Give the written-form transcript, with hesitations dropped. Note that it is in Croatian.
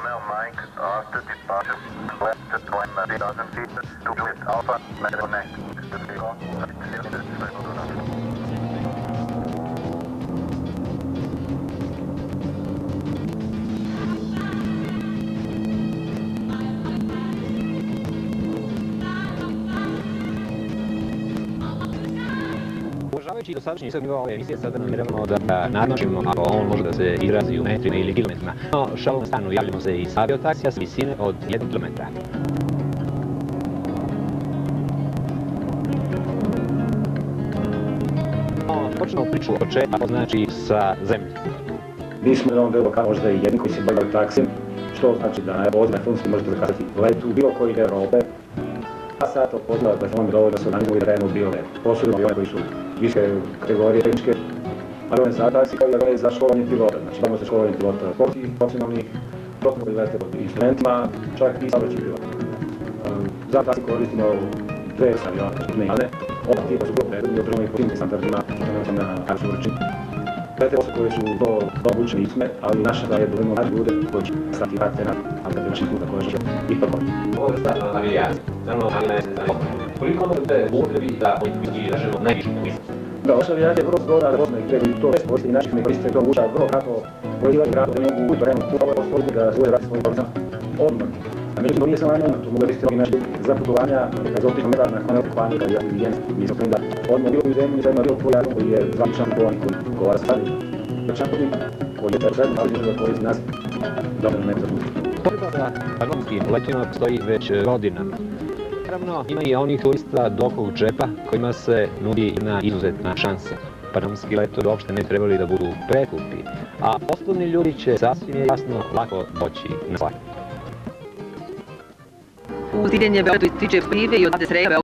Romeo Mike, after departure, left to 20,000 feet to Juliet Alpha, connect to Uvažavajući dosadašnji visok nivo ove emisije, sada namjeravamo da nadmašimo, ako on može da se izrazi u metrima ili kilometrima. No, šalom na stranu, javljamo se iz aviotaksija s visine od 1 kilometra. Počnemo priču od početka, to znači sa zemlje. Mi smo na ovom delu kao možda i jedni koji se bavili taksijem, što znači da na poziv na filmski možete zakazati let u bilo koji deo Europe. A sad to poznao da film dovoljno su nanimali da redimo bilo let. Posudimo i one koji su viske kategorije tehničke, ali one za taksi kao i one za školovanje pilota. Znači imamo se školovanje pilota sportskih, profesionalnih, profesionalnih koji veste pod instrumentima, čak i saobraćaj pilota. Za taksi koristimo dve avione, ne jane. Oba tipa su bilo predvodni održavani po tim standardima, što sam na Karsu Vrčin. Lete osobe koje su to obučene isme, ali naša da je dovoljno nađe ljude koji će stati vrate na alternačnih puta koje će ipak bolje. Ovo je stvarno avijacija, stvarno avijacija. Koliko ono da je potrebi da izražemo najvišu misli? Da, naša avijacija je vrlo zgodna, razvozna i treba i to sve koristiti naših ne koristite to vuča vrlo kratko pojavljivati grado da ne mogu ući vremenu puta, ovo je postojiti da svoje vrati svojim policama odmah. A međutim, to nije samo jedno, to mogu da koristiti mnogi naši za putovanja, egzotično mera na konel kompanije, kao i Jens, mi smo da odmah bilo u zemlji, zadnje bilo tvoj avion koji je zvaničan putovan koji govara stavlja. Čampotnik koji je predstavljen, ali može da koristi naziv, dobro ne zabuti. Potreba za panonskim letima postoji već godinama. Naravno, ima i onih turista dubokog džepa kojima se nudi jedna izuzetna šansa. Panonski letovi uopšte ne trebali da budu preskupi, a poslovni ljudi će sasvim jasno lako doći na stvar. Uz diljenje Beogradu ističe Plive i od Sreka